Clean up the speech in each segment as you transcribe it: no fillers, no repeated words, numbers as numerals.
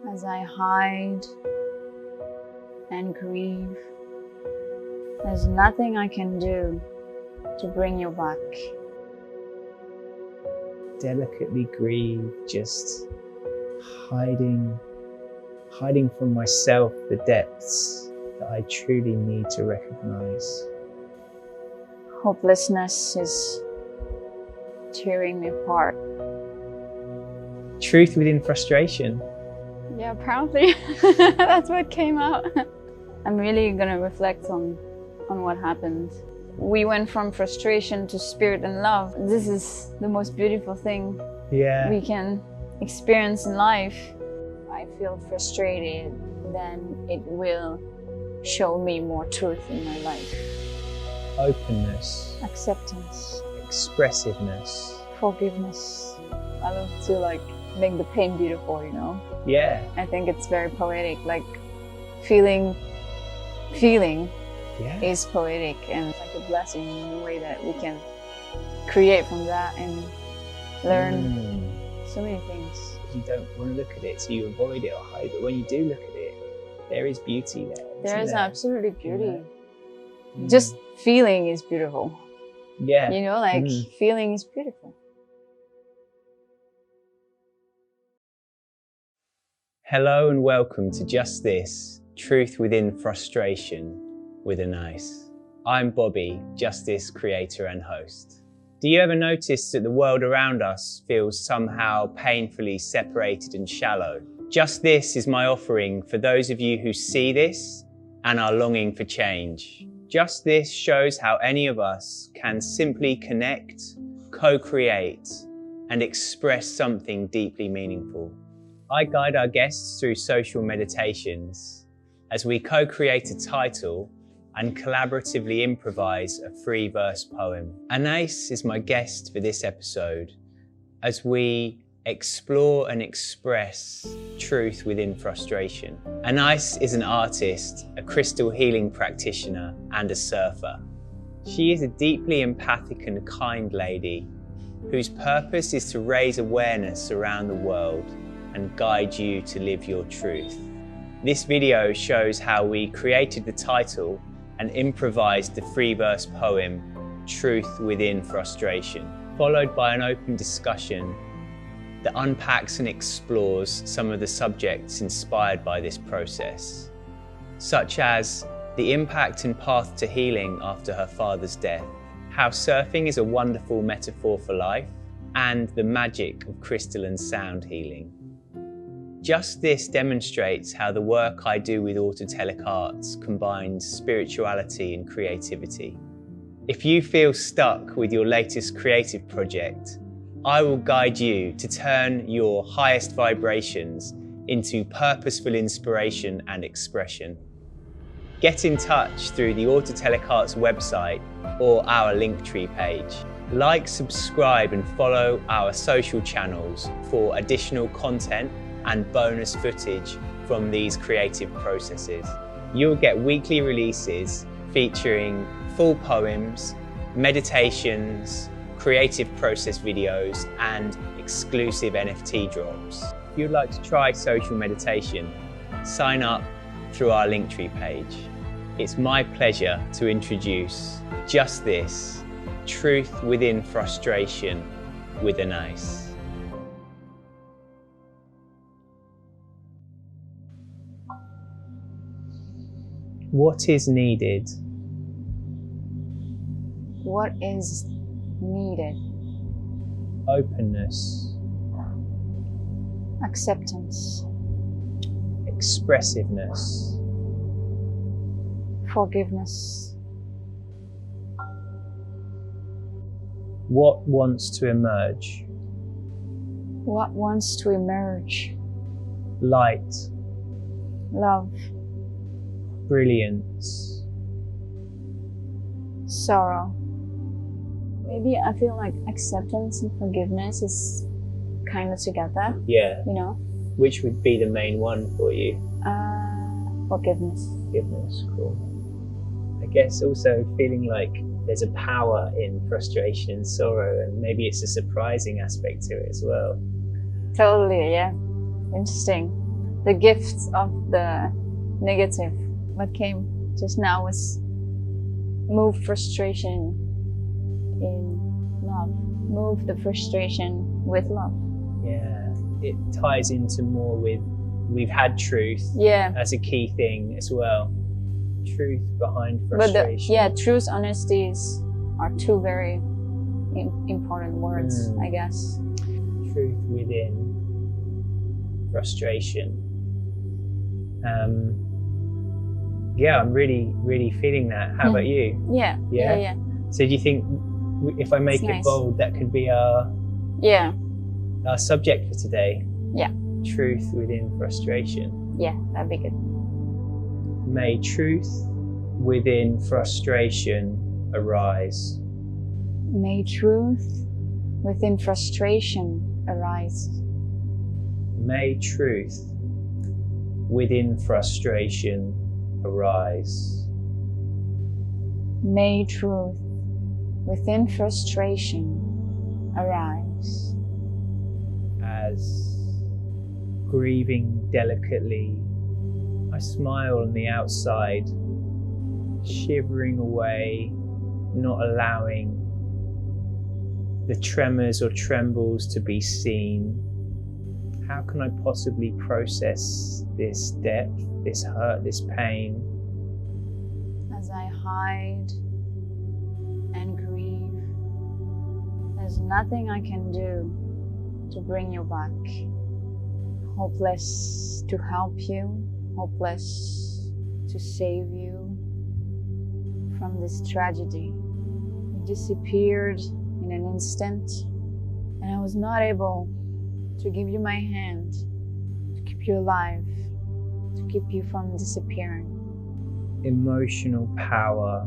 as I hide and grieve. There's nothing I can do to bring you back. Delicately grieve, just hiding from myself the depths that I truly need to recognize. Hopelessness is tearing me apart. Truth within frustration. Yeah, apparently that's what came out. I'm really gonna reflect on what happened. We went from frustration to spirit and love. This is the most beautiful thing we can experience in life. I feel frustrated, then it will show me more truth in my life. Openness. Acceptance. Expressiveness. Forgiveness. I love to make the pain beautiful, you know? Yeah. I think it's very poetic, like feeling is poetic, and it's like a blessing in a way that we can create from that and learn so many things. You don't want to look at it, so you avoid it or hide it. When you do look at it, there is beauty there. There is absolutely beauty. Yeah. Just feeling is beautiful. Yeah. You know, feeling is beautiful. Hello and welcome to Just This, Truth Within Frustration with Anais. I'm Bobby, Justice creator and host. Do you ever notice that the world around us feels somehow painfully separated and shallow? Just This is my offering for those of you who see this and are longing for change. Just This shows how any of us can simply connect, co-create, and express something deeply meaningful. I guide our guests through social meditations as we co-create a title and collaboratively improvise a free verse poem. Anais is my guest for this episode as we explore and express truth within frustration. Anais is an artist, a crystal healing practitioner, and a surfer. She is a deeply empathic and kind lady whose purpose is to raise awareness around the world and guide you to live your truth. This video shows how we created the title and improvised the free verse poem, Truth Within Frustration, followed by an open discussion that unpacks and explores some of the subjects inspired by this process, such as the impact and path to healing after her father's death, how surfing is a wonderful metaphor for life, and the magic of crystal and sound healing. Just This demonstrates how the work I do with autotelic arts combines spirituality and creativity. If you feel stuck with your latest creative project, I will guide you to turn your highest vibrations into purposeful inspiration and expression. Get in touch through the Autotelic Arts website or our Linktree page. Like, subscribe and follow our social channels for additional content and bonus footage from these creative processes. You'll get weekly releases featuring full poems, meditations, creative process videos, and exclusive NFT drops. If you'd like to try social meditation, sign up through our Linktree page. It's my pleasure to introduce Just This, Truth Within Frustration with Anais. What is needed? What is needed? Openness. Acceptance. Expressiveness. Forgiveness. What wants to emerge? What wants to emerge? Light. Love. Brilliance. Sorrow. Maybe I feel like acceptance and forgiveness is kind of together. Yeah. You know? Which would be the main one for you? Forgiveness. Forgiveness, cool. I guess also feeling like there's a power in frustration and sorrow, and maybe it's a surprising aspect to it as well. Totally, yeah. Interesting. the gifts of the negative. What came just now was move frustration in love. Move the frustration with love. Yeah, it ties into more with, we've had truth as a key thing as well. Truth behind frustration. But truth, honesties are two very important words, I guess. Truth within frustration. I'm really feeling that. How about you? Yeah. So do you think if I make it bold, that could be our subject for today? Yeah. Truth within frustration. Yeah, that'd be good. May truth within frustration arise. May truth within frustration arise. May truth within frustration arise. May truth within frustration arise. As grieving delicately, I smile on the outside, shivering away, not allowing the tremors or trembles to be seen. How can I possibly process this depth, this hurt, this pain? As I hide and grieve, there's nothing I can do to bring you back. Hopeless to help you, hopeless to save you from this tragedy. You disappeared in an instant, and I was not able to give you my hand, to keep you alive, to keep you from disappearing. Emotional power,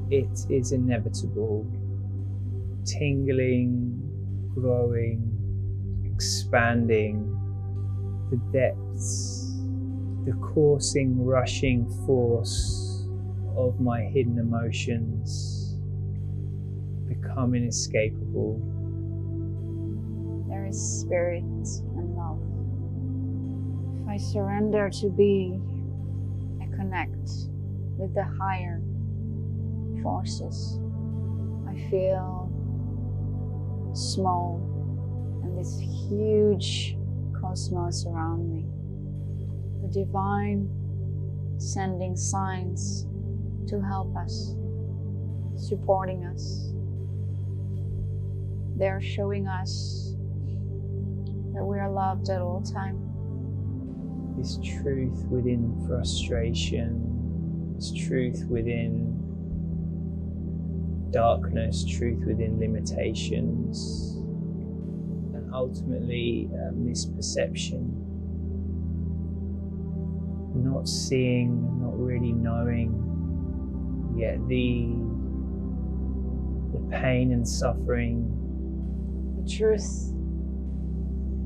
it is inevitable. Tingling, growing, expanding, the depths, the coursing, rushing force of my hidden emotions become inescapable. There is spirit and love. If I surrender to be, I connect with the higher forces. I feel small and this huge cosmos around me. The divine sending signs to help us, supporting us. They're showing us that we are loved at all times. This truth within frustration, this truth within darkness, truth within limitations, and ultimately misperception. Not seeing, not really knowing, yet the pain and suffering. The truth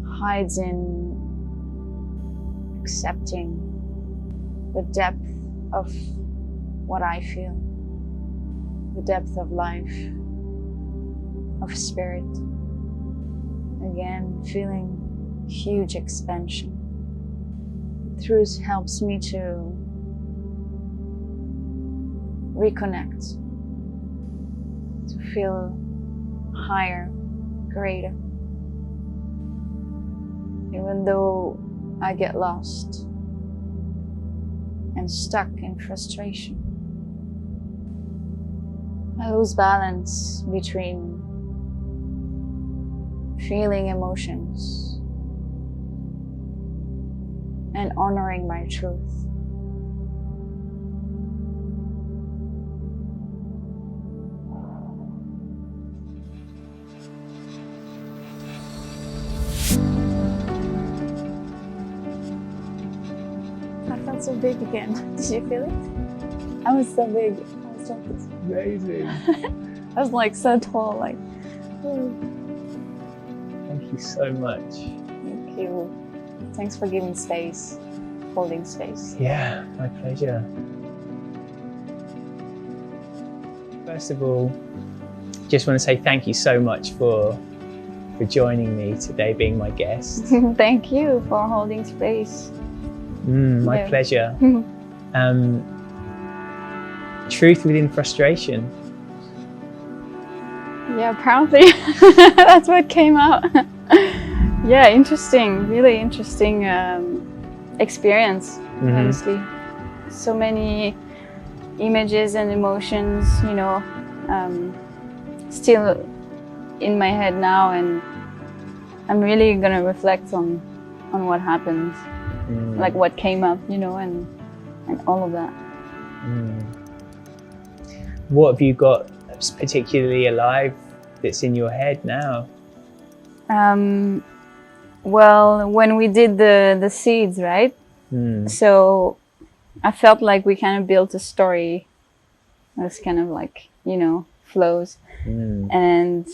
hides in accepting the depth of what I feel, the depth of life, of spirit. Again, feeling huge expansion. The truth helps me to reconnect, to feel higher, greater. Even though I get lost and stuck in frustration, I lose balance between feeling emotions and honoring my truth. I felt so big again. Did you feel it? I was so big. I was like this. Amazing. I was like so tall, like. Thank you so much. Thank you. Thanks for giving space, holding space. Yeah, my pleasure. First of all, just want to say thank you so much for joining me today, being my guest. Thank you for holding space. My pleasure. Truth within frustration. Yeah, apparently that's what came out. Yeah, interesting, really interesting experience, honestly. So many images and emotions, you know, still in my head now, and I'm really gonna reflect on what happened, like what came up, you know, and all of that. What have you got particularly alive that's in your head now? Well, when we did the seeds, right? So I felt like we kind of built a story that's kind of like, you know, flows. And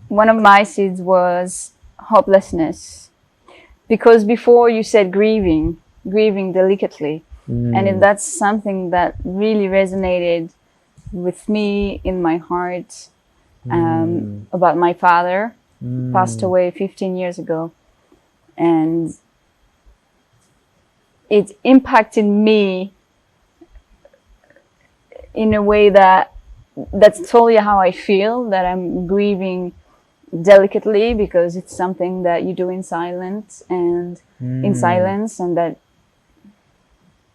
one of my seeds was hopelessness, because before you said grieving delicately, and that's something that really resonated with me in my heart, about my father, passed away 15 years ago, and it impacted me in a way that's totally how I feel, that I'm grieving delicately, because it's something that you do in silence and that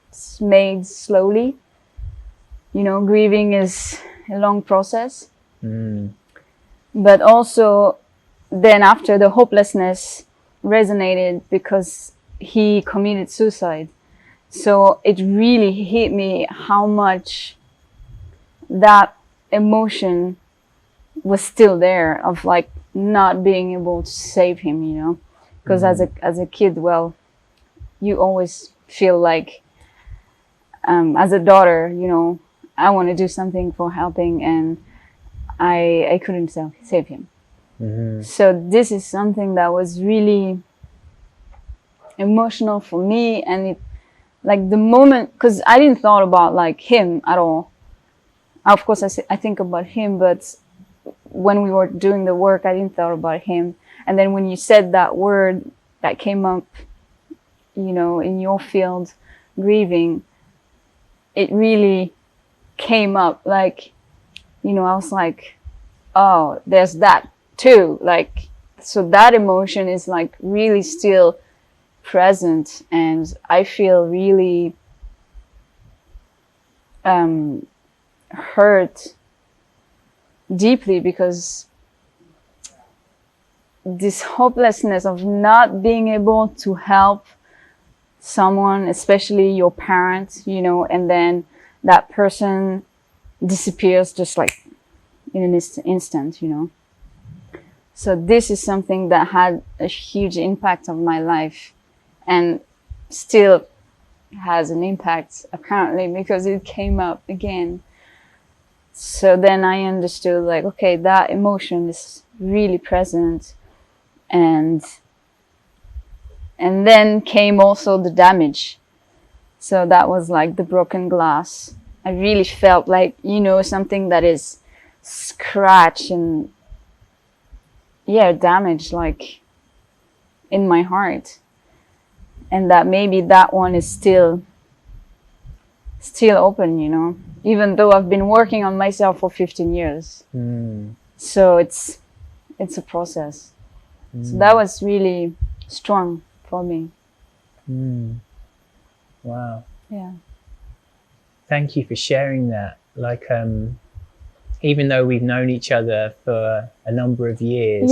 it's made slowly. You know, grieving is a long process. But also then after, the hopelessness resonated because he committed suicide. So it really hit me how much that emotion was still there, of like not being able to save him, you know, because as a kid, well, you always feel like, as a daughter, you know, I want to do something for helping, and I couldn't save him. So this is something that was really emotional for me, and it, like the moment, because I didn't thought about like him at all. Of course, I think about him, but when we were doing the work, I didn't thought about him. And then when you said that word that came up, you know, in your field, grieving, it really came up. Like, you know, I was like, oh, there's that too. Like, so that emotion is like really still present, and I feel really hurt deeply, because this hopelessness of not being able to help someone, especially your parents, you know, and then that person disappears just like in an instant, you know. So this is something that had a huge impact on my life, and still has an impact apparently, because it came up again. So then I understood, like, okay, that emotion is really present, and then came also the damage. So that was like the broken glass. I really felt like, you know, something that is scratched and, yeah, damaged, like in my heart, and that maybe that one is still open, you know, even though I've been working on myself for 15 years. So it's a process. So that was really strong for me. Wow. Yeah. Thank you for sharing that. Like, even though we've known each other for a number of years,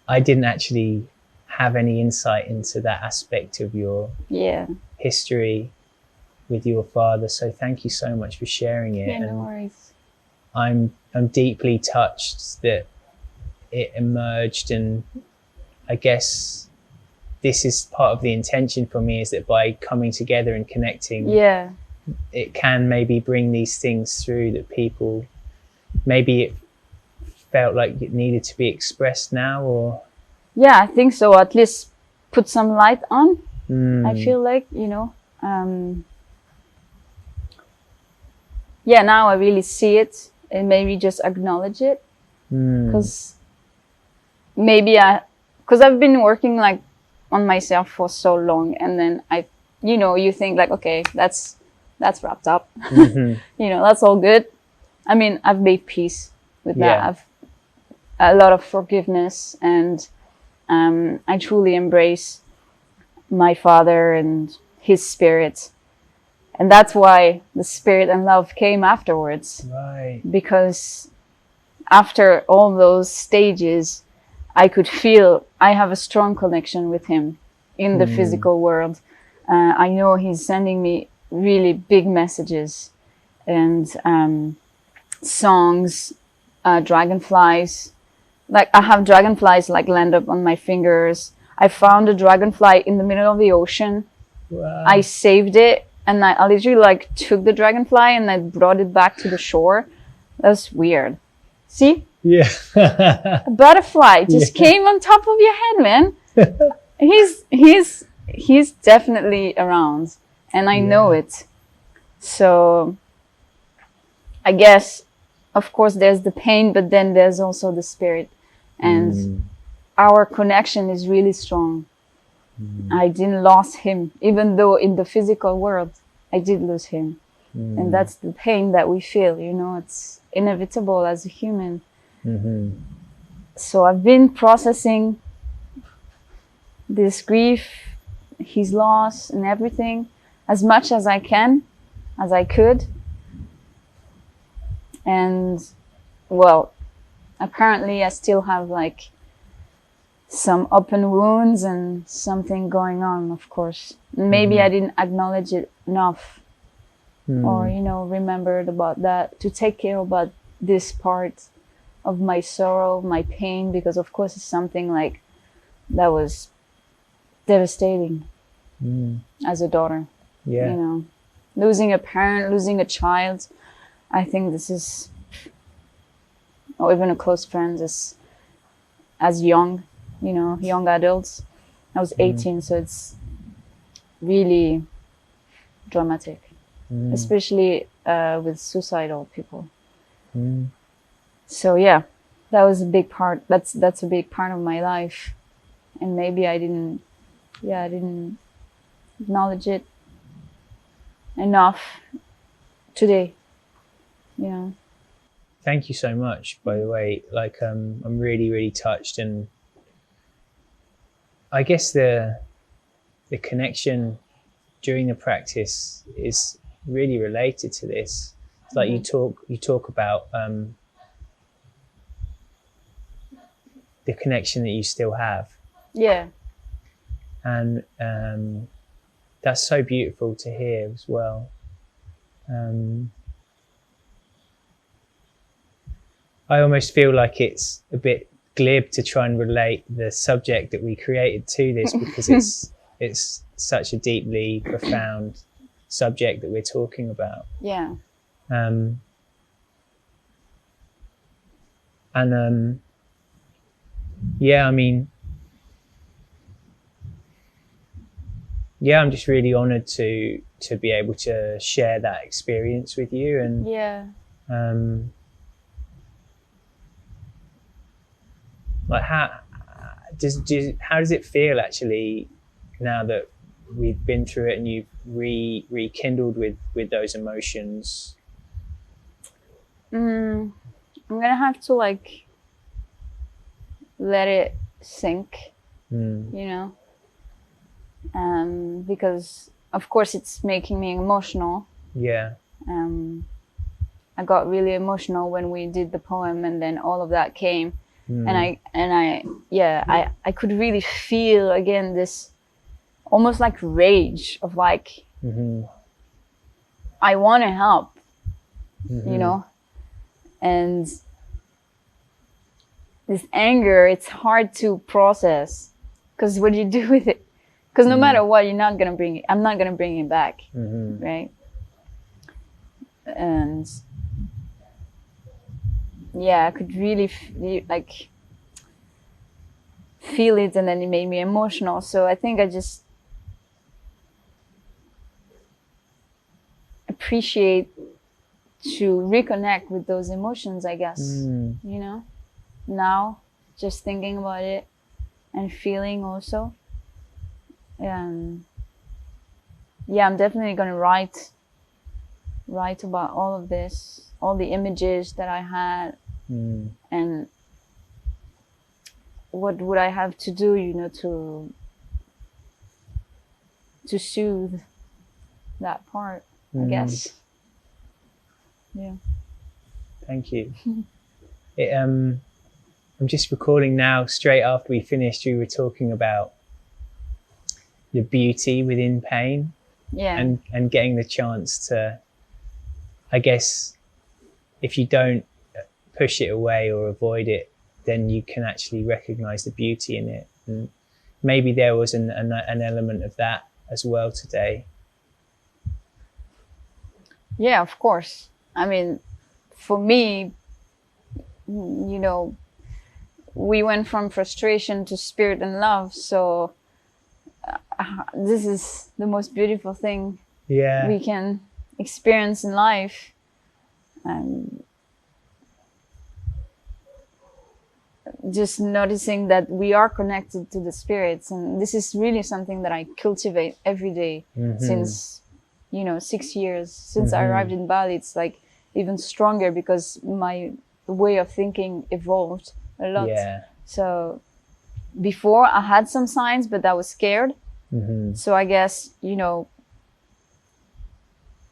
I didn't actually have any insight into that aspect of your history with your father. So thank you so much for sharing it. Yeah, no worries. I'm deeply touched that it emerged, and I guess this is part of the intention for me, is that by coming together and connecting, it can maybe bring these things through that people, maybe it felt like it needed to be expressed now, or I think so. At least put some light on. I feel like, you know, now I really see it, and maybe just acknowledge it, because maybe because I've been working like on myself for so long, and then you think like, okay, that's wrapped up. Mm-hmm. That's all good. I mean, I've made peace with that. Yeah. I've a lot of forgiveness, and I truly embrace my father and his spirit. And that's why the spirit and love came afterwards. Right. Because after all those stages, I could feel I have a strong connection with him in the physical world. I know he's sending me really big messages and songs, dragonflies. Like I have dragonflies like land up on my fingers. I found a dragonfly in the middle of the ocean. Wow. I saved it, and I literally like took the dragonfly and I brought it back to the shore. That's weird. See? Yeah. A butterfly just came on top of your head, man. He's definitely around, and I know it. So I guess, of course, there's the pain, but then there's also the spirit, and our connection is really strong. I didn't lose him, even though in the physical world I did lose him. And that's the pain that we feel, it's inevitable as a human. So I've been processing this grief, his loss and everything as much as I can, as I could. And well, apparently I still have like some open wounds and something going on, of course. Maybe I didn't acknowledge it enough, or remembered about that, to take care about this part of my sorrow, my pain, because of course it's something like that was devastating as a daughter. Losing a parent, losing a child. I think this is, or even a close friend, as young adults. I was 18, so it's really dramatic, especially with suicidal people. So yeah, that was a big part. That's a big part of my life, and maybe I didn't acknowledge it enough today. Thank you so much, by the way. Like, I'm really, really touched, and I guess the connection during the practice is really related to this. It's like you talk about the connection that you still have. Yeah. And that's so beautiful to hear as well. I almost feel like it's a bit glib to try and relate the subject that we created to this, because it's such a deeply profound subject that we're talking about. Yeah. Yeah, I mean, I'm just really honoured to be able to share that experience with you, and like how does it feel actually now that we've been through it and you've rekindled with those emotions? I'm gonna have to like let it sink, because of course it's making me emotional. I got really emotional when we did the poem, and then all of that came, and I could really feel again this almost like rage of like, I want to help, and this anger, it's hard to process, because what do you do with it? Because no matter what, I'm not gonna bring it back, right? And I could really feel it, and then it made me emotional. So I think I just appreciate to reconnect with those emotions, I guess. Now, just thinking about it, and feeling also. Yeah, I'm definitely gonna write about all of this, all the images that I had, and what would I have to do, you know, to soothe that part, I guess. Yeah. Thank you. I'm just recalling now, straight after we finished, we were talking about the beauty within pain. Yeah. And getting the chance to, I guess, if you don't push it away or avoid it, then you can actually recognize the beauty in it. And maybe there was an element of that as well today. Yeah, of course. I mean, for me, you know, we went from frustration to spirit and love. So this is the most beautiful thing we can experience in life. Just noticing that we are connected to the spirits, and this is really something that I cultivate every day since, you know, 6 years since I arrived in Bali. It's like even stronger because my way of thinking evolved a lot. So before I had some signs, but I was scared. So I guess, you know,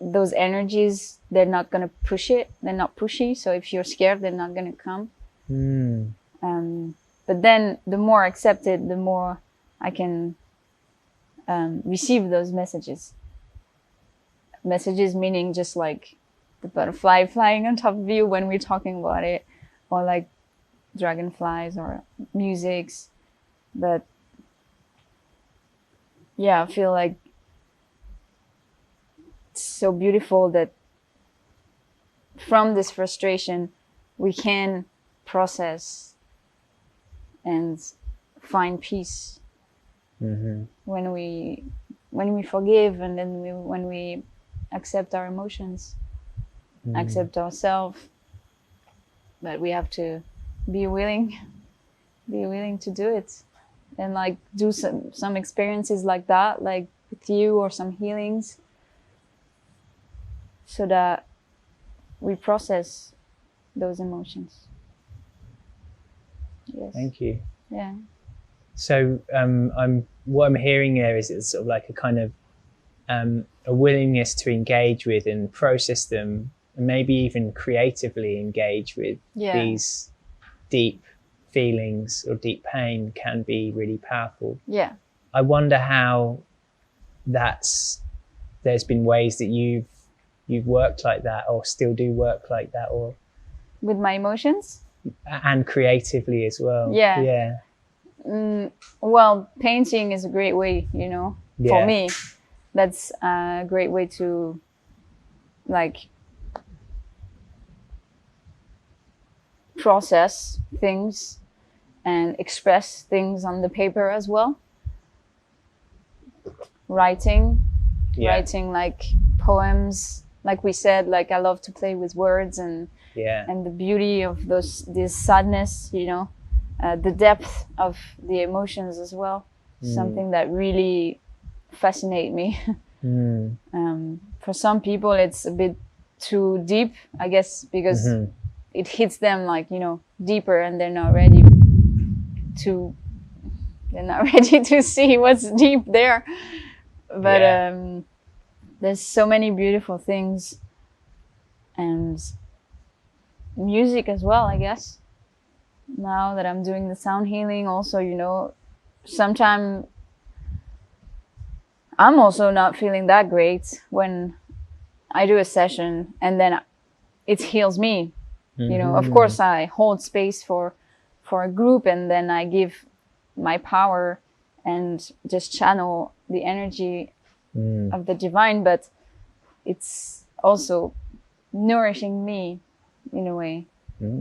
those energies, they're not gonna push it. They're not pushy. So if you're scared, they're not gonna come. But then the more I accept it, the more I can receive those messages. Messages meaning just like the butterfly flying on top of you when we're talking about it, or like dragonflies or musics. But yeah, I feel like it's so beautiful that from this frustration we can process and find peace when we forgive, and then when we accept our emotions, accept ourselves. But we have to be willing to do it, and like do some experiences like that, like with you, or some healings, so that we process those emotions. Yes. Thank you. Yeah. So what I'm hearing there is it's sort of like a kind of a willingness to engage with and process them, and maybe even creatively engage with these deep feelings or deep pain can be really powerful. Yeah. I wonder how there's been ways that you've worked like that, or still do work like that, or with my emotions and creatively as well. Well, painting is a great way, you know, for me. That's a great way to like process things and express things on the paper as well. Writing like poems, like we said, like I love to play with words and the beauty of this sadness, you know, the depth of the emotions as well. Something that really fascinate me. For some people it's a bit too deep, I guess, because it hits them like, you know, deeper, and they're not ready to see what's deep there. But there's so many beautiful things, and music as well, I guess. Now that I'm doing the sound healing also, you know, sometimes I'm also not feeling that great when I do a session, and then it heals me. You know, of course I hold space for a group, and then I give my power and just channel the energy of the divine, but it's also nourishing me in a way.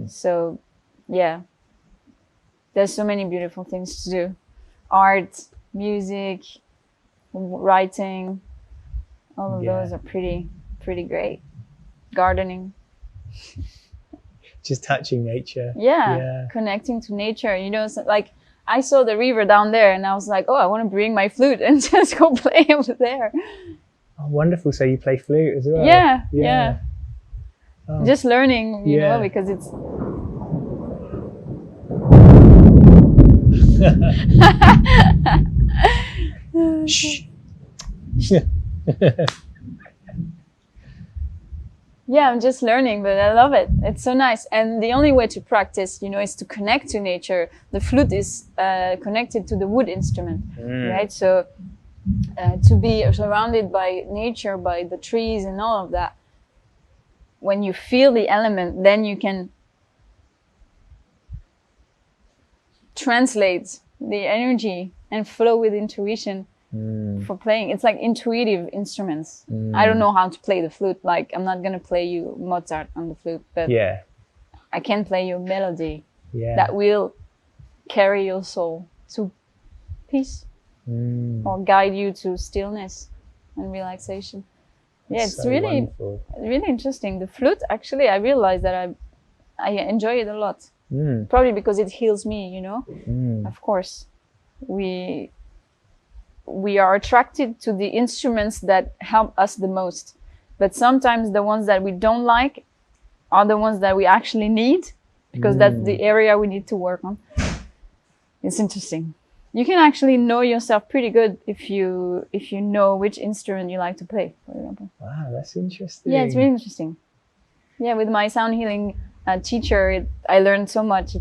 So yeah, there's so many beautiful things to do. Art, music, writing, all of those are pretty great. Gardening. Just touching nature. Connecting to nature, you know. So like I saw the river down there and I was like, oh, I want to bring my flute and just go play over there. Oh, wonderful. So you play flute as well? Yeah. Oh. Just learning, you know, because it's... Shh. Yeah, I'm just learning, but I love it. It's so nice. And the only way to practice, you know, is to connect to nature. The flute is connected to the wood instrument, right? So to be surrounded by nature, by the trees and all of that, when you feel the element, then you can translate the energy and flow with intuition for playing. It's like intuitive instruments. I don't know how to play the flute. Like, I'm not going to play you Mozart on the flute, but I can play you a melody that will carry your soul to peace or guide you to stillness and relaxation. Yeah, it's so really interesting. The flute, actually, I realized that I enjoy it a lot. Probably because it heals me, you know. Of course, we are attracted to the instruments that help us the most, but sometimes the ones that we don't like are the ones that we actually need, because that's the area we need to work on. It's interesting. You can actually know yourself pretty good if you know which instrument you like to play, for example. Wow, that's interesting. Yeah, it's really interesting. Yeah, with my sound healing teacher, I learned so much.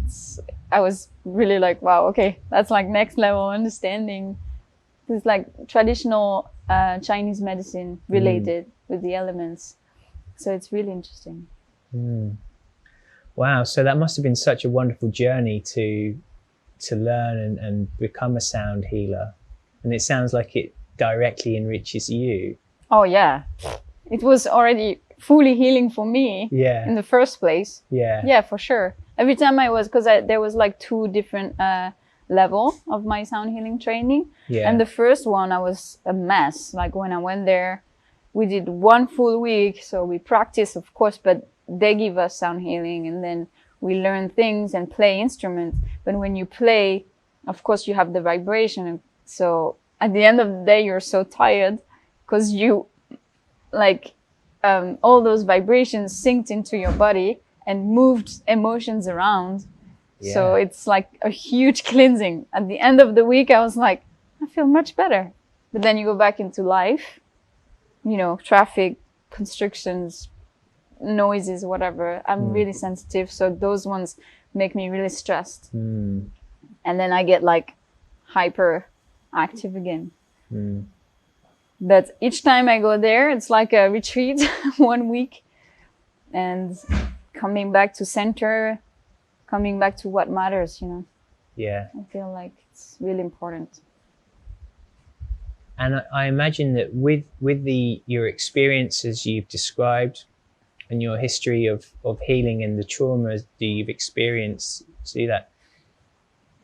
I was really like, wow, okay, that's like next level understanding. It's like traditional Chinese medicine related with the elements. So it's really interesting. Wow, so that must have been such a wonderful journey to learn and become a sound healer. And it sounds like it directly enriches you. Oh yeah, it was already fully healing for me in the first place. Yeah, for sure. Every time I was, because there was like 2 different level of my sound healing training. And the first one, I was a mess. Like when I went there, we did 1 full week. So we practiced, of course, but they give us sound healing and then we learn things and play instruments. But when you play, of course, you have the vibration. So at the end of the day, you're so tired because you like all those vibrations synced into your body and moved emotions around. So it's like a huge cleansing. At the end of the week, I was like, I feel much better. But then you go back into life, you know, traffic, constrictions, noises, whatever. I'm really sensitive. So those ones make me really stressed. And then I get like hyper active again. But each time I go there, it's like a retreat, 1 week, and coming back to center, coming back to what matters, you know. I feel like it's really important. And I imagine that with your experiences you've described and your history of healing and the trauma that you've experienced, see that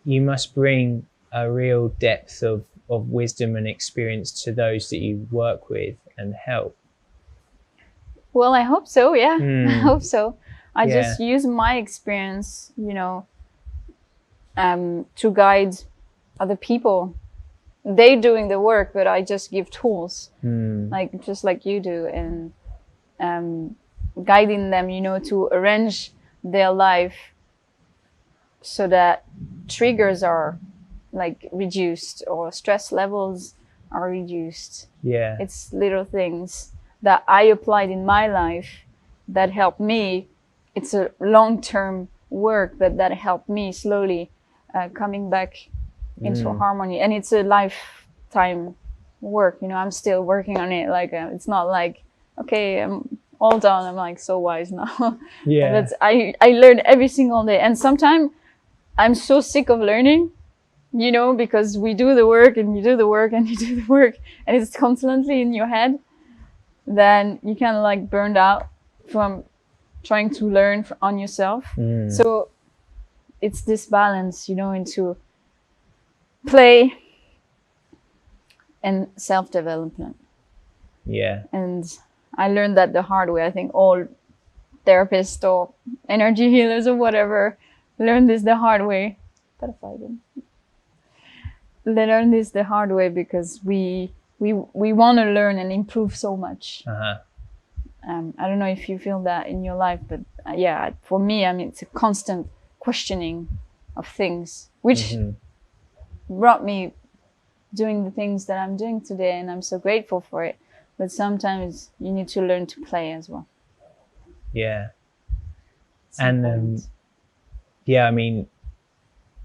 you must bring a real depth of wisdom and experience to those that you work with and help. Well, I hope so, yeah. I hope so. I just use my experience, you know, to guide other people. They doing the work, but I just give tools, like just like you do, and guiding them, you know, to arrange their life so that triggers are like reduced or stress levels are reduced. It's little things that I applied in my life that helped me. It's a long-term work, but that helped me slowly coming back into harmony. And it's a lifetime work, you know. I'm still working on it. Like it's not like, okay, I'm all done. I'm like so wise now. But I learn every single day. And sometimes I'm so sick of learning, you know, because we do the work and you do the work and you do the work and it's constantly in your head. Then you kind of like burned out from trying to learn on yourself. So it's this balance, you know, into play and self-development. And I learned that the hard way. I think all therapists or energy healers or whatever learn this the hard way. Butterfly again. learned this the hard way because we want to learn and improve so much. Uh-huh. I don't know if you feel that in your life, but yeah, for me, I mean, it's a constant questioning of things, which brought me doing the things that I'm doing today, and I'm so grateful for it. But sometimes you need to learn to play as well. Yeah. It's And important. yeah, I mean,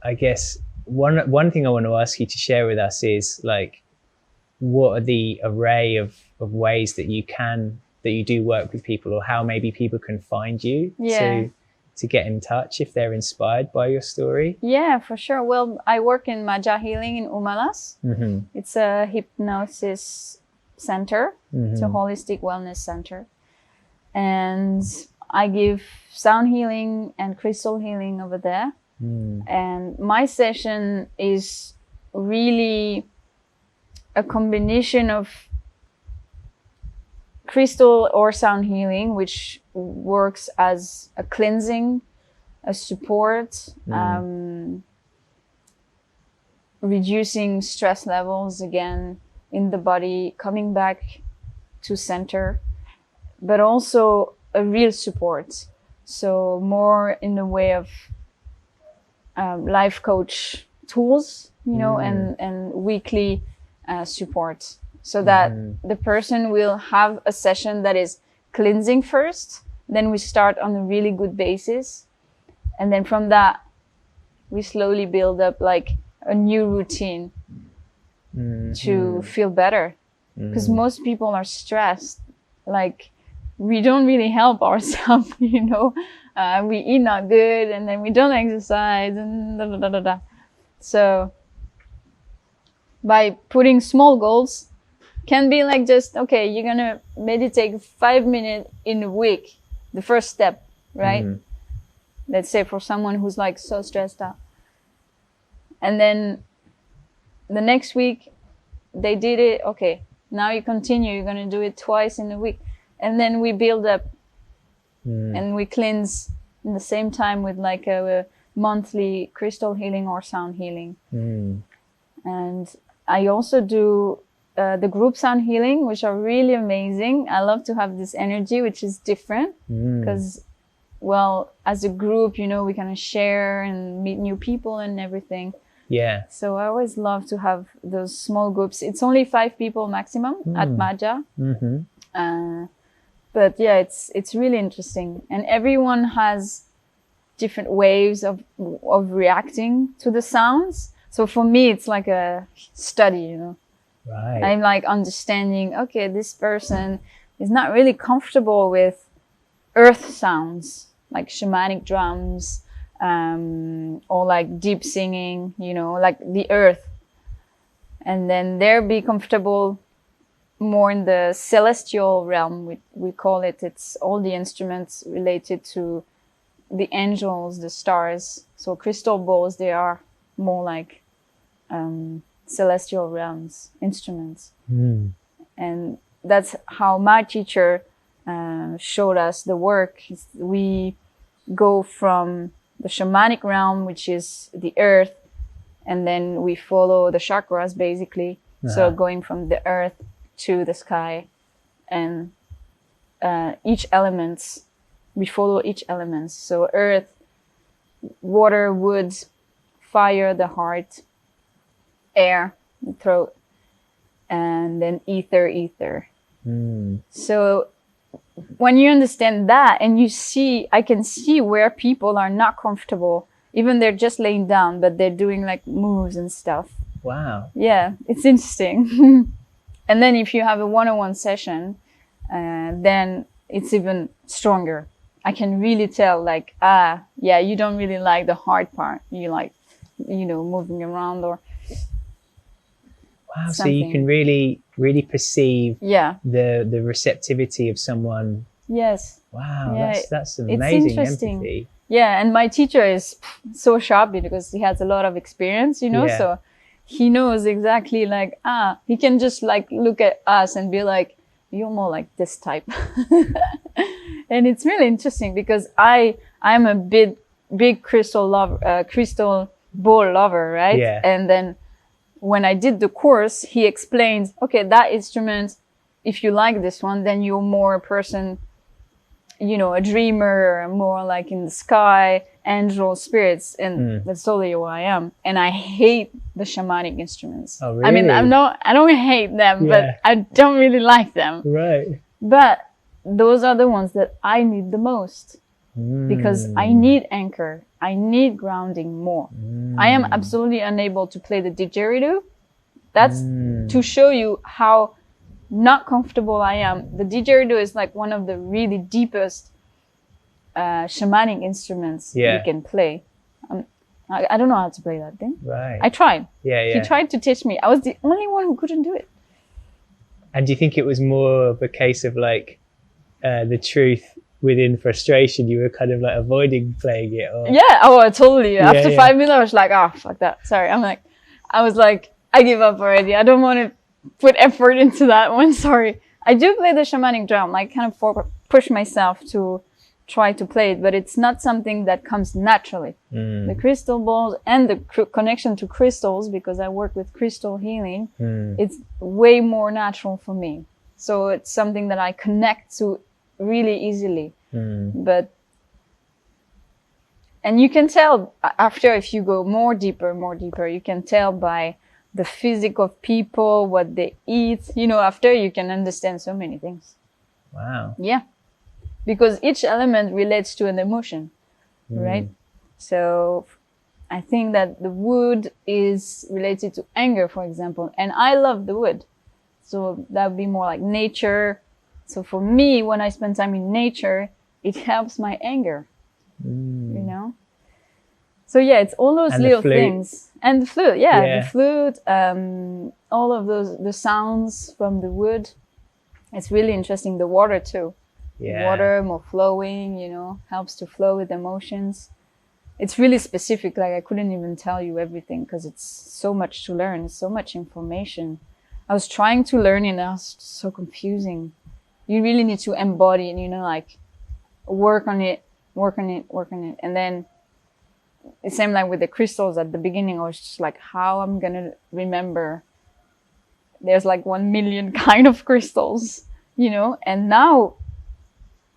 I guess one thing I want to ask you to share with us is like, what are the array of ways that you do work with people, or how maybe people can find you to get in touch if they're inspired by your story? Yeah, for sure. Well, I work in Maja Healing in Umalas. It's a hypnosis center. It's a holistic wellness center. And I give sound healing and crystal healing over there. And my session is really a combination of crystal or sound healing, which works as a cleansing, a support, reducing stress levels again in the body, coming back to center, but also a real support. So more in the way of life coach tools, you know, and weekly support, so that the person will have a session that is cleansing first, then we start on a really good basis, and then from that we slowly build up like a new routine to feel better, because most people are stressed, like we don't really help ourselves, you know. We eat not good, and then we don't exercise, and da da da da da. So by putting small goals, can be like just, okay, you're gonna meditate 5 minutes in a week, the first step, right? Let's say for someone who's like so stressed out, and then the next week they did it, okay, now you continue, you're gonna do it twice in a week, and then we build up and we cleanse in the same time with like a monthly crystal healing or sound healing. And I also do the group sound healing, which are really amazing. I love to have this energy, which is different because, well, as a group, you know, we kind of share and meet new people and everything. Yeah. So I always love to have those small groups. It's only 5 people maximum at Maja. But yeah, it's really interesting, and everyone has different ways of reacting to the sounds. So for me, it's like a study, you know. Right. I'm like understanding, okay, this person is not really comfortable with earth sounds, like shamanic drums, or like deep singing, you know, like the earth. And then they'll be comfortable more in the celestial realm, we call it. It's all the instruments related to the angels, the stars. So crystal balls, they are more like celestial realms instruments. And that's how my teacher showed us the work. We go from the shamanic realm, which is the earth, and then we follow the chakras basically. So going from the earth to the sky, and each elements, we follow each elements. So earth, water, wood, fire, the heart, air, the throat, and then ether. So when you understand that, and you see, I can see where people are not comfortable, even they're just laying down, but they're doing like moves and stuff. Wow. Yeah, it's interesting. And then if you have a one-on-one session, then it's even stronger. I can really tell, like, yeah, you don't really like the hard part. You like, you know, moving around or wow. something. So you can really perceive the receptivity of someone. Yes. Wow, yeah, that's amazing. It's interesting. Empathy. Yeah, and my teacher is so sharp because he has a lot of experience, you know, so he knows exactly, like, he can just like look at us and be like, you're more like this type. And it's really interesting because I'm a big crystal ball lover, right? Yeah. And then when I did the course, he explained, okay, that instrument, if you like this one, then you're more a person, you know, a dreamer, more like in the sky, angel spirits, and that's totally who I am. And I hate the shamanic instruments. Oh, really? I mean, I don't hate them, but I don't really like them. Right. But those are the ones that I need the most because I need anchor. I need grounding more. I am absolutely unable to play the didgeridoo. That's to show you how not comfortable I am. The didgeridoo is like one of the really deepest shamanic instruments you can play. I don't know how to play that thing. Right. I tried. Yeah. He tried to teach me. I was the only one who couldn't do it. And do you think it was more of a case of like the truth within frustration? You were kind of like avoiding playing it? Or... Yeah. Oh, totally. After 5 minutes, I was like, oh, fuck that. Sorry. I was like, I give up already. I don't want to put effort into that one. Sorry. I do play the shamanic drum. I kind of push myself to try to play it, but it's not something that comes naturally. The crystal balls and the connection to crystals, because I work with crystal healing, it's way more natural for me. So it's something that I connect to really easily. And you can tell after, if you go more deeper, you can tell by the physique of people, what they eat, you know, after you can understand so many things. Wow. Yeah. Because each element relates to an emotion, right? So I think that the wood is related to anger, for example, and I love the wood. So that would be more like nature. So for me, when I spend time in nature, it helps my anger, you know? So yeah, it's all those little things. And the flute, the flute, all of the sounds from the wood. It's really interesting. The water too. Water more flowing, you know, helps to flow with emotions. It's really specific. Like I couldn't even tell you everything because it's so much to learn. It's so much information. I was trying to learn it and it was so confusing. You really need to embody and, you know, like work on it. And then it seemed like with the crystals at the beginning, I was just like, how I'm going to remember. There's like 1 million kind of crystals, you know, and now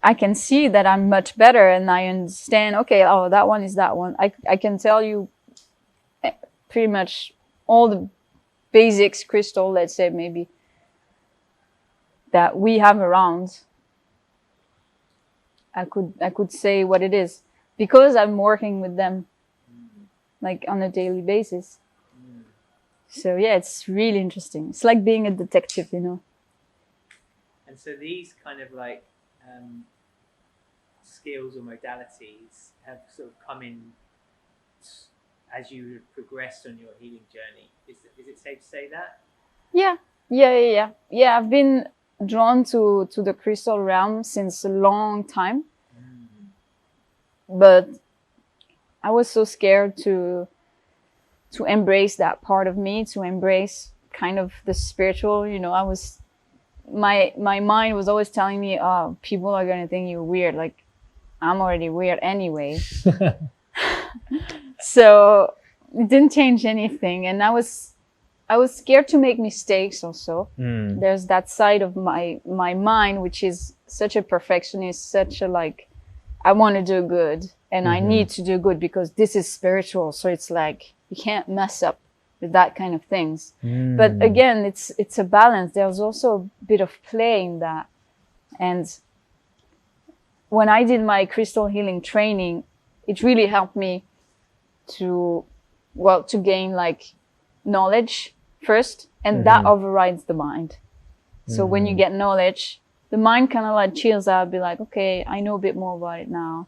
I can see that I'm much better and I understand, okay, oh, that one is that one. I can tell you pretty much all the basics crystal, let's say maybe, that we have around. I could say what it is because I'm working with them like on a daily basis. So yeah, it's really interesting. It's like being a detective, you know. And so these kind of like skills or modalities have sort of come in as you progressed on your healing journey. Is it safe to say that? Yeah. I've been drawn to the crystal realm since a long time, but I was so scared to embrace that part of me, to embrace kind of the spiritual, you know. My mind was always telling me, oh, people are going to think you're weird. Like, I'm already weird anyway. So it didn't change anything. And I was scared to make mistakes also. There's that side of my mind, which is such a perfectionist, such a like, I want to do good and I need to do good because this is spiritual. So it's like, you can't mess up with that kind of things. But again, it's a balance. There's also a bit of play in that. And when I did my crystal healing training, it really helped me to gain like knowledge first, and that overrides the mind. So when you get knowledge, the mind kind of like chills out, be like, okay, I know a bit more about it now.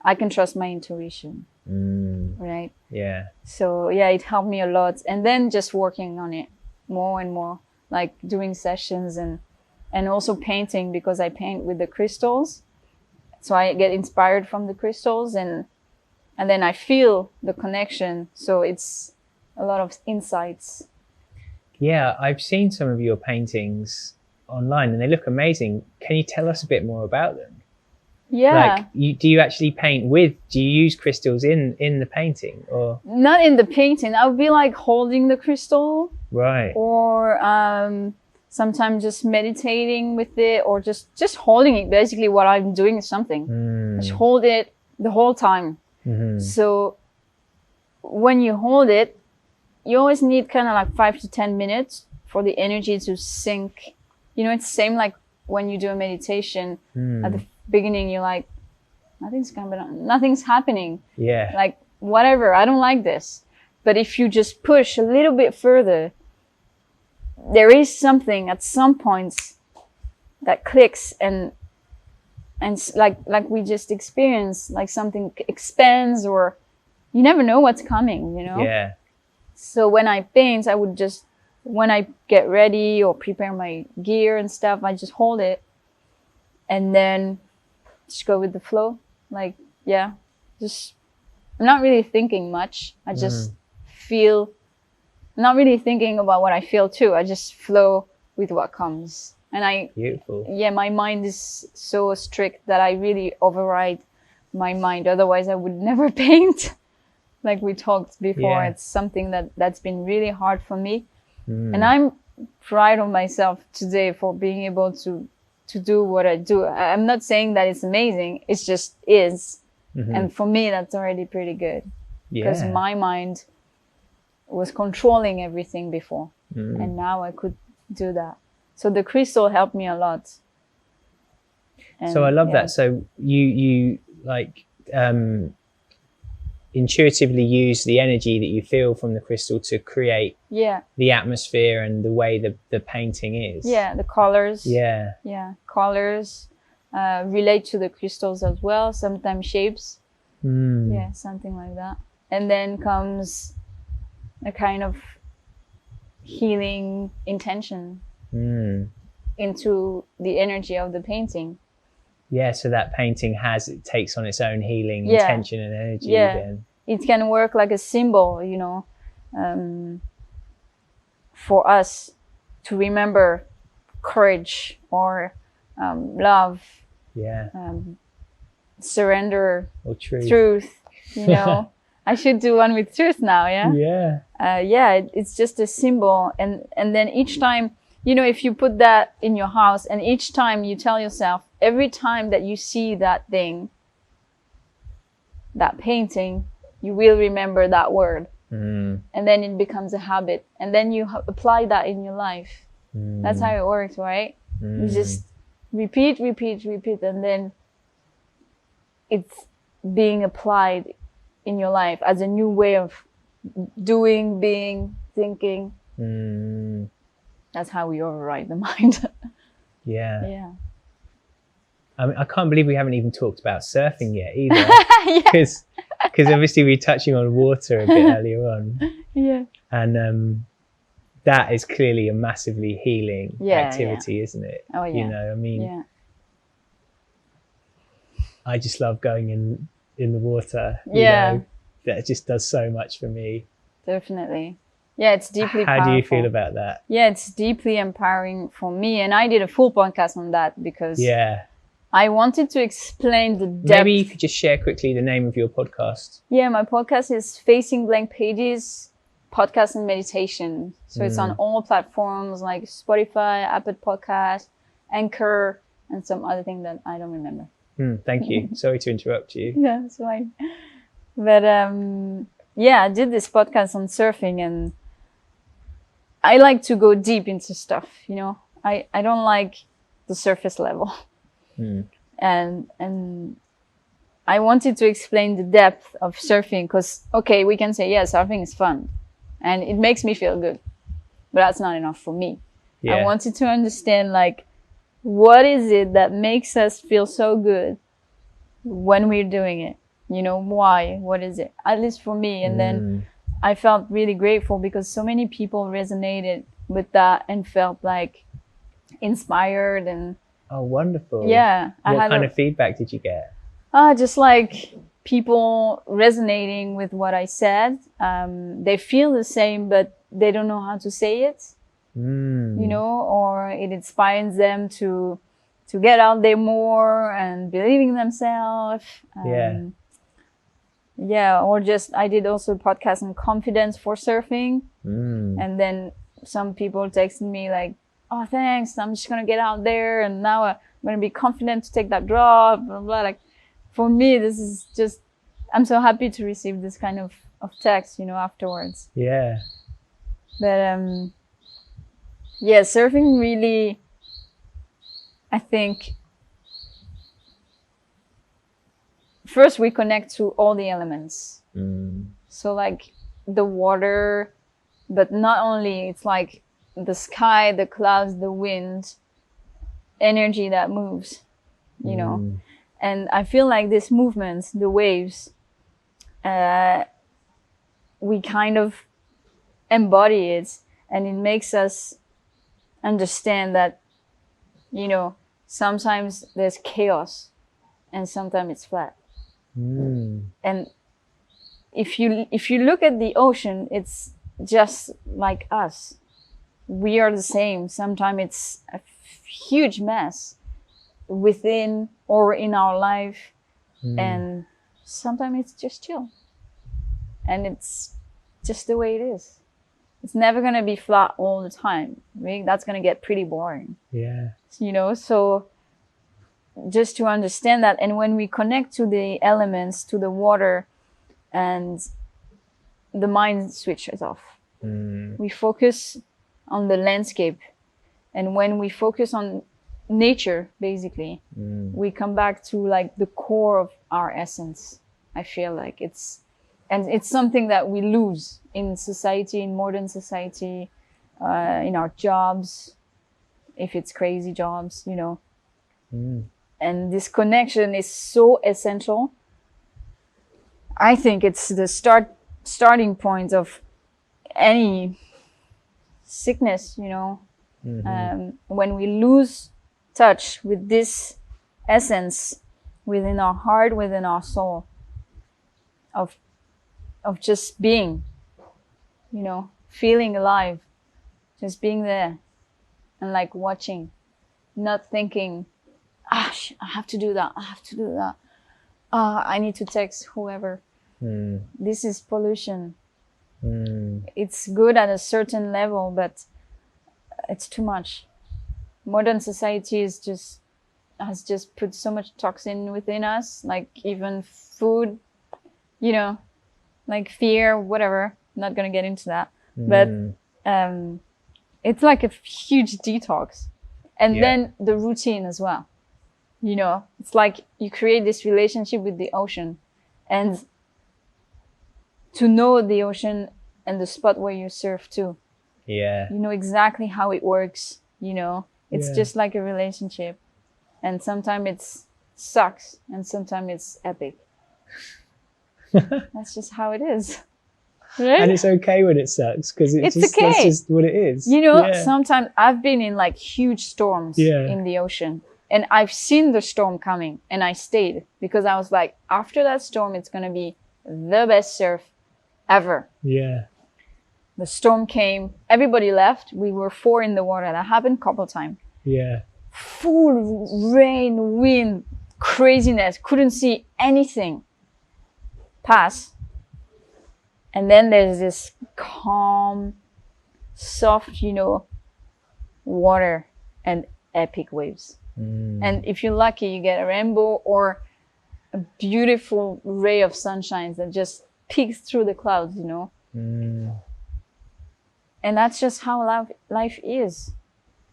I can trust my intuition. Right? Yeah. So yeah, it helped me a lot. And then just working on it more and more, like doing sessions and also painting, because I paint with the crystals. So I get inspired from the crystals and then I feel the connection. So it's a lot of insights. Yeah, I've seen some of your paintings online and they look amazing. Can you tell us a bit more about them? Yeah. Like, do you actually paint do you use crystals in the painting or? Not in the painting. I would be like holding the crystal Right. or sometimes just meditating with it, or just holding it. Basically what I'm doing is something. Just hold it the whole time. So when you hold it, you always need kind of like 5 to 10 minutes for the energy to sink. You know, it's the same like when you do a meditation. At the beginning you're like, nothing's happening. Yeah. Like, whatever, I don't like this. But if you just push a little bit further, there is something at some points that clicks, and like we just experienced, like something expands, or you never know what's coming, you know? Yeah. So when I paint, when I get ready or prepare my gear and stuff, I just hold it and then just go with the flow. Like, yeah, just, I'm not really thinking much. I just feel, I'm not really thinking about what I feel too. I just flow with what comes. And Beautiful. Yeah, my mind is so strict that I really override my mind. Otherwise I would never paint. Like we talked before, it's something that's been really hard for me. And I'm proud of myself today for being able to do what I do. I'm not saying that it's amazing. It's just is. And for me, that's already pretty good. Because my mind was controlling everything before. And now I could do that. So the crystal helped me a lot. And, so I love that. So you like intuitively use the energy that you feel from the crystal to create the atmosphere and the way the painting is. Yeah, the colors. Yeah. Yeah, colors relate to the crystals as well, sometimes shapes. Yeah, something like that. And then comes a kind of healing intention into the energy of the painting. Yeah, so that painting it takes on its own healing intention and energy. Then it can work like a symbol, you know, for us to remember courage or love, surrender, or truth, you know. I should do one with truth now, it's just a symbol. And then each time, you know, if you put that in your house, and each time you tell yourself, every time that you see that thing, that painting, you will remember that word. And then it becomes a habit. And then you apply that in your life. That's how it works, right? You just repeat, and then it's being applied in your life as a new way of doing, being, thinking. That's how we override the mind. Yeah. I mean, I can't believe we haven't even talked about surfing yet either. Because obviously we're touching on water a bit earlier on. And that is clearly a massively healing activity, isn't it? Oh, yeah. You know, I mean, I just love going in the water. You know, that just does so much for me. Definitely. Yeah, it's deeply powerful. How do you feel about that? Yeah, it's deeply empowering for me. And I did a full podcast on that because I wanted to explain the depth. Maybe you could just share quickly the name of your podcast. Yeah, my podcast is Facing Blank Pages, Podcast and Meditation. So it's on all platforms like Spotify, Apple Podcasts, Anchor, and some other thing that I don't remember. Thank you. Sorry to interrupt you. Yeah, it's fine. But I did this podcast on surfing, and I like to go deep into stuff, you know. I don't like the surface level. And I wanted to explain the depth of surfing because, okay, we can say, surfing is fun and it makes me feel good, but that's not enough for me. I wanted to understand, like, what is it that makes us feel so good when we're doing it? You know, why? What is it? At least for me. And then I felt really grateful because so many people resonated with that and felt like inspired. And oh, wonderful. Yeah. What kind of feedback did you get? Just like people resonating with what I said. They feel the same, but they don't know how to say it, you know, or it inspires them to get out there more and believing themselves. Or just, I did also a podcast on confidence for surfing. And then some people texting me like, oh, thanks, I'm just going to get out there and now I'm going to be confident to take that drop, blah, blah. Like, for me, this is just, I'm so happy to receive this kind of text, afterwards. Yeah. But, yeah, surfing really, I think, first we connect to all the elements. So like the water, but not only, it's like the sky, the clouds, the wind, energy that moves, and I feel like this movement, the waves, we kind of embody it, and it makes us understand that, sometimes there's chaos and sometimes it's flat. And if you look at the ocean, it's just like us. We are the same. Sometimes it's a huge mess within or in our life, and sometimes it's just chill. And it's just the way it is. It's never going to be flat all the time. That's going to get pretty boring. Yeah. So just to understand that, and when we connect to the elements, to the water, and the mind switches off. We focus on the landscape, and when we focus on nature, basically, we come back to like the core of our essence. I feel like it's something that we lose in society, in modern society, in our jobs, if it's crazy jobs, And this connection is so essential. I think it's the starting point of any sickness, when we lose touch with this essence within our heart, within our soul, of just being, feeling alive, just being there and like watching, not thinking, I have to do that. I need to text whoever. This is pollution. It's good at a certain level, but it's too much. Modern society has just put so much toxin within us, like even food, like fear, whatever. Not gonna get into that, but it's like a huge detox, and then the routine as well. It's like you create this relationship with the ocean, and to know the ocean and the spot where you surf too. Yeah. You know exactly how it works, It's just like a relationship. And sometimes it sucks and sometimes it's epic. That's just how it is. Right? And it's okay when it sucks, because it's just, okay. That's just what it is. Sometimes I've been in like huge storms in the ocean, and I've seen the storm coming, and I stayed because I was like, after that storm, it's going to be the best surf ever. Yeah. The storm came, everybody left. We were 4 in the water. That happened a couple of times. Yeah. Full rain, wind, craziness. Couldn't see anything pass. And then there's this calm, soft, water and epic waves. And if you're lucky, you get a rainbow or a beautiful ray of sunshine that just peeks through the clouds, And that's just how life is.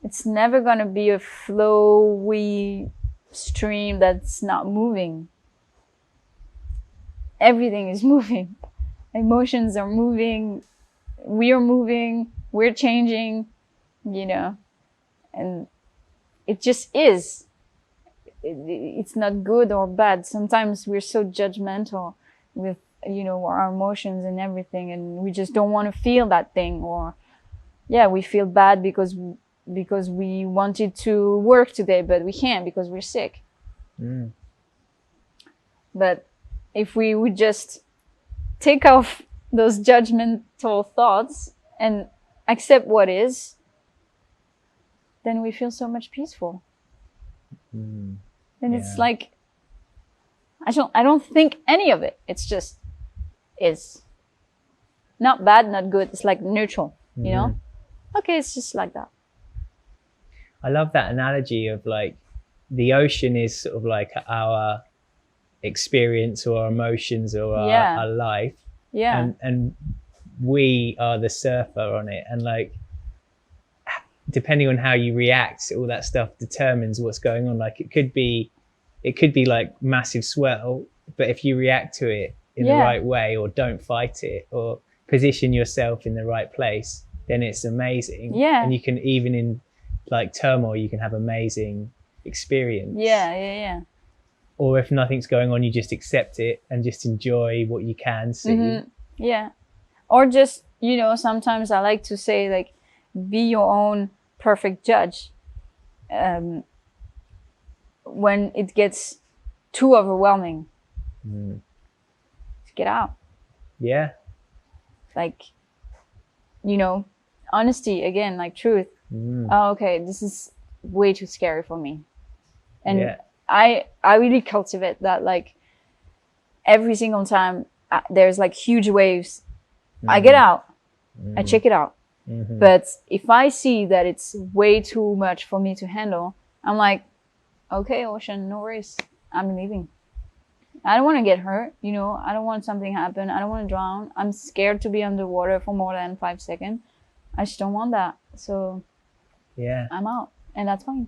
It's never going to be a flowy stream that's not moving. Everything is moving. Emotions are moving. We are moving. We're changing, and it just is. It's not good or bad. Sometimes we're so judgmental with, our emotions and everything, and we just don't want to feel that thing. Or, we feel bad because we wanted to work today, but we can't because we're sick. But if we would just take off those judgmental thoughts and accept what is, then we feel so much peaceful. And it's like, I don't think any of it. It's just is. Not bad, not good. It's like neutral, okay, it's just like that. I love that analogy of like the ocean is sort of like our experience or our emotions or our life. Yeah. And we are the surfer on it. And like, depending on how you react, all that stuff determines what's going on. Like it could be like massive swell, but if you react to it in the right way, or don't fight it, or position yourself in the right place, then it's amazing. Yeah. And you can, even in like turmoil, you can have amazing experience. Yeah. Or if nothing's going on, you just accept it and just enjoy what you can see. Yeah. Or just, you know, sometimes I like to say, like, be your own perfect judge. When it gets too overwhelming, get out. Yeah. Like, you know, honesty again, like truth. Oh, okay, this is way too scary for me. And I really cultivate that, like every single time there's like huge waves, I get out, I check it out. But if I see that it's way too much for me to handle, I'm like, okay, ocean, no worries, I'm leaving. I don't want to get hurt, you know, I don't want something to happen, I don't want to drown, I'm scared to be underwater for more than 5 seconds. I just don't want that. So yeah, I'm out, and that's fine.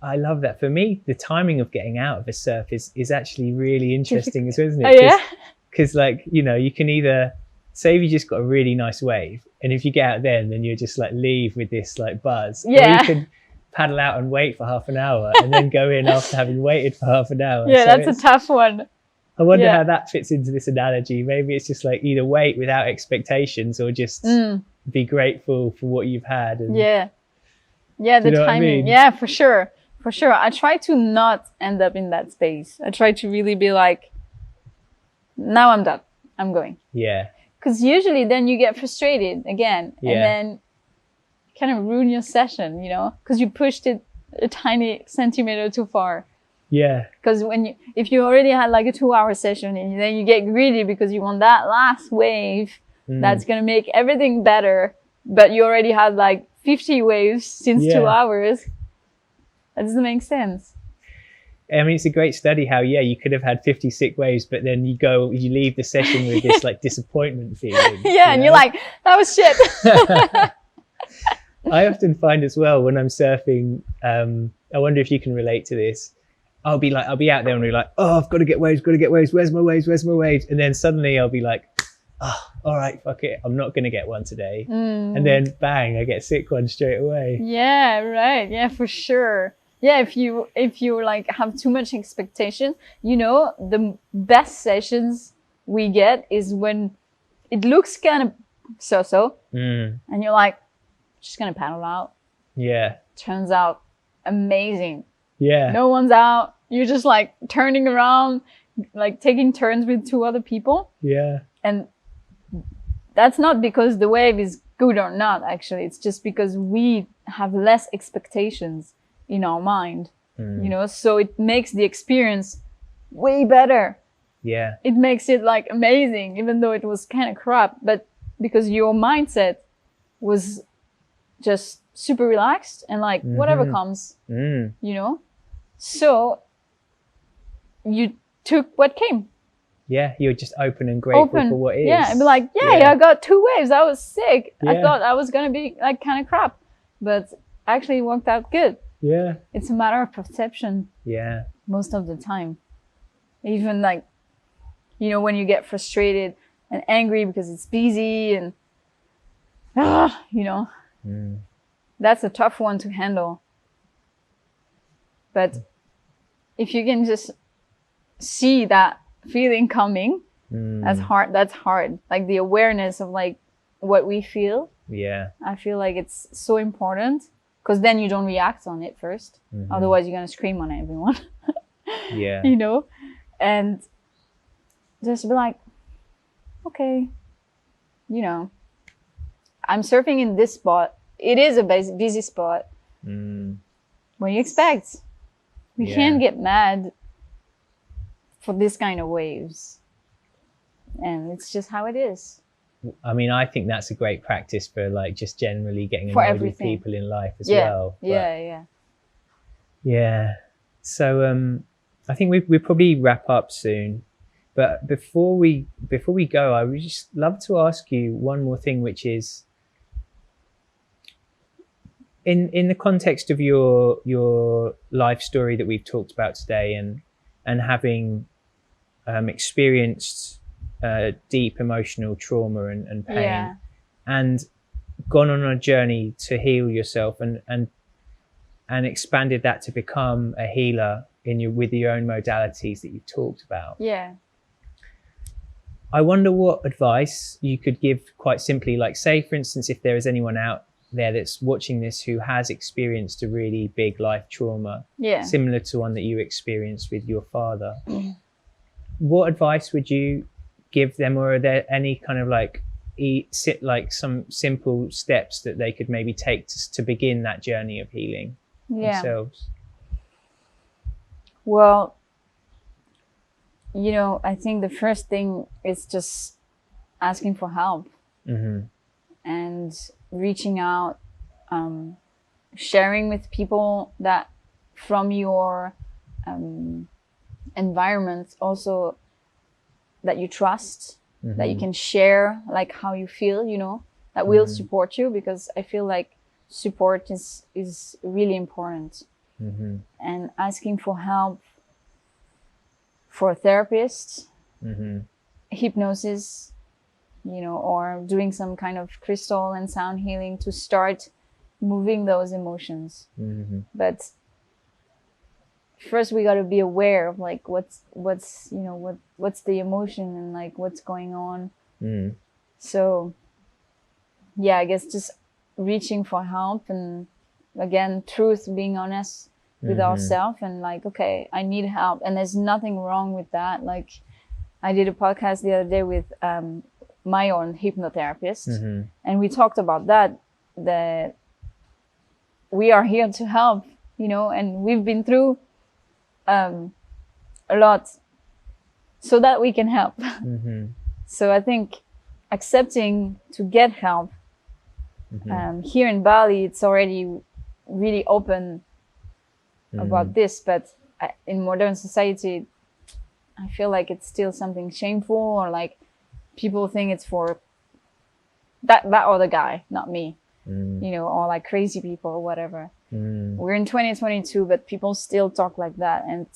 I love that. For me, the timing of getting out of a surf is actually really interesting as well, isn't it? Oh, yeah? Because like, you know, you can either say if you just got a really nice wave, and if you get out then you're just like leave with this like buzz. Yeah. Or you can paddle out and wait for half an hour and then go in after having waited for half an hour. Yeah, so that's a tough one. I wonder how that fits into this analogy. Maybe it's just like either wait without expectations or just be grateful for what you've had. And, yeah, the timing. I mean? Yeah, for sure. For sure. I try to not end up in that space. I try to really be like, now I'm done. I'm going. Yeah. Because usually then you get frustrated again. Yeah. And then kind of ruin your session, you know, because you pushed it a tiny centimeter too far. Yeah. Because if you already had like a 2-hour session and then you get greedy because you want that last wave that's going to make everything better, but you already had like 50 waves since 2 hours. That doesn't make sense. I mean, it's a great study how, you could have had 50 sick waves, but then you leave the session with this like disappointment feeling. And you're like, that was shit. I often find as well when I'm surfing, I wonder if you can relate to this. I'll be out there and be like, oh, I've got to get waves. Where's my waves? And then suddenly I'll be like, oh, all right, fuck it. I'm not going to get one today. And then bang, I get sick one straight away. Yeah, right. Yeah, for sure. Yeah, if you like have too much expectation, you know, the best sessions we get is when it looks kind of so, and you're like, just going to paddle out. Yeah. Turns out amazing. Yeah. No one's out. You're just like turning around, like taking turns with 2 other people. Yeah. And that's not because the wave is good or not, actually. It's just because we have less expectations in our mind, you know, so it makes the experience way better. Yeah. It makes it like amazing, even though it was kind of crap, but because your mindset was just super relaxed and like whatever comes, you know, so you took what came. Yeah, you're just open and grateful for what is. Yeah, and be like, I got 2 waves. That was sick. I thought I was gonna be like kind of crap, but actually it worked out good. Yeah. It's a matter of perception. Yeah. Most of the time. Even like, you know, when you get frustrated and angry because it's busy and, you know, that's a tough one to handle. But if you can just see that feeling coming, that's hard. Like the awareness of like what we feel. Yeah. I feel like it's so important. Because then you don't react on it first. Otherwise, you're going to scream on everyone. Yeah. You know? And just be like, okay, you know, I'm surfing in this spot. It is a busy spot. What do you expect? We can't get mad for this kind of waves. And it's just how it is. I mean, I think that's a great practice for like just generally getting For annoyed with everything. people in life as Yeah. well. But, Yeah. yeah. So I think we probably wrap up soon. But before we go, I would just love to ask you one more thing, which is in the context of your life story that we've talked about today, and having experienced deep emotional trauma and pain, Yeah. and gone on a journey to heal yourself and expanded that to become a healer with your own modalities that you've talked about. Yeah. I wonder what advice you could give quite simply, like say for instance, if there is anyone out there that's watching this who has experienced a really big life trauma, similar to one that you experienced with your father. What advice would you give them, or are there any kind of like some simple steps that they could maybe take to begin that journey of healing themselves? Well, I think the first thing is just asking for help, and reaching out, sharing with people that from your environment also that you trust, that you can share like how you feel, that will support you, because I feel like support is really important. And asking for help for a therapist, hypnosis, or doing some kind of crystal and sound healing to start moving those emotions. But first we got to be aware of like what's the emotion and like what's going on. So yeah, I guess just reaching for help, and again, truth, being honest with ourselves, and like, okay, I need help, and there's nothing wrong with that. Like I did a podcast the other day with my own hypnotherapist, and we talked about that we are here to help, and we've been through a lot so that we can help. So I think accepting to get help, here in Bali, it's already really open about this, but in modern society, I feel like it's still something shameful, or like people think it's for that other guy, not me, or like crazy people or whatever. We're in 2022, but people still talk like that, and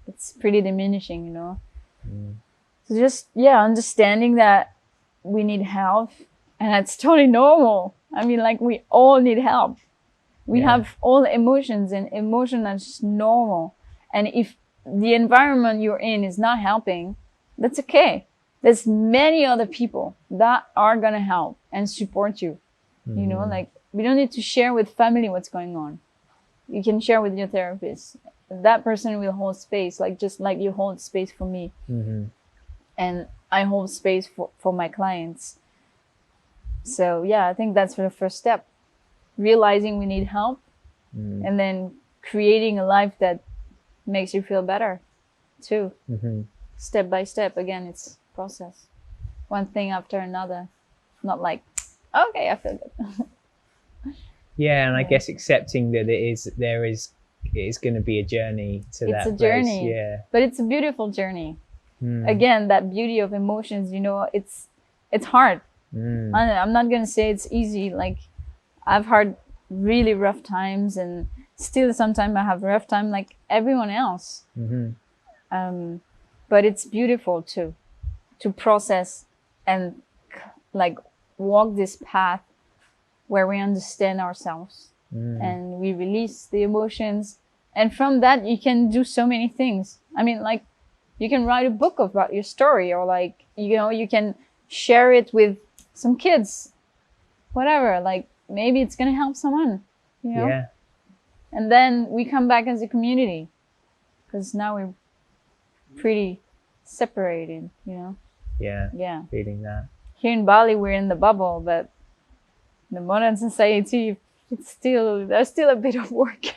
it's pretty diminishing, So just understanding that we need help, and that's totally normal. I mean, like we all need help. We have all emotions, and emotion are just normal. And if the environment you're in is not helping, that's okay. There's many other people that are gonna help and support you. Like we don't need to share with family what's going on. You can share with your therapist. That person will hold space, like just like you hold space for me. And I hold space for my clients. So yeah, I think that's the first step. Realizing we need help, and then creating a life that makes you feel better too. Step by step. Again, it's process. One thing after another. Not like, okay, I feel good. Yeah, and I guess accepting that it is going to be a journey to that place. It's a journey. Yeah. But it's a beautiful journey. Again, that beauty of emotions, it's hard. I'm not going to say it's easy. Like I've had really rough times, and still sometimes I have a rough time like everyone else. But it's beautiful too, to process and like walk this path where we understand ourselves and we release the emotions. And from that, you can do so many things. I mean, like you can write a book about your story, or like, you can share it with some kids, whatever, like maybe it's going to help someone, Yeah. And then we come back as a community, because now we're pretty separated, Yeah. Feeling that. Here in Bali, we're in the bubble, but in the modern society, there's still a bit of work.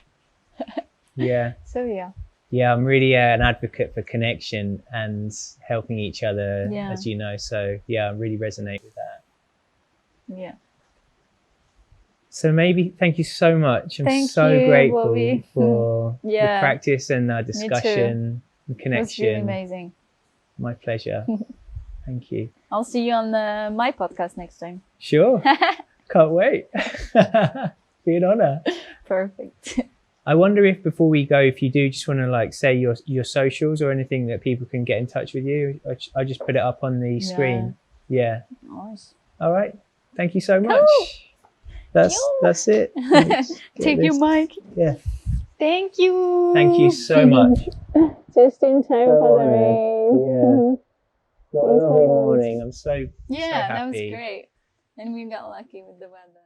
Yeah. So yeah. yeah, I'm really an advocate for connection and helping each other, as you know. So yeah, I really resonate with that. Yeah. So maybe thank you so much. I'm so grateful Bobby. for the practice and our discussion and connection. It was really amazing. My pleasure. Thank you. I'll see you on my podcast next time. Sure. Can't wait. Be an honor. Perfect. I wonder if before we go, if you do just want to like say your socials or anything that people can get in touch with you, I just put it up on the screen. Yeah. Nice. All right. Thank you so much. That's it. Take your mic. Yeah. Thank you. Thank you so much. Just in time for the rain. Yeah. What a lovely morning. I'm so happy. happy. That was great. And we got lucky with the weather.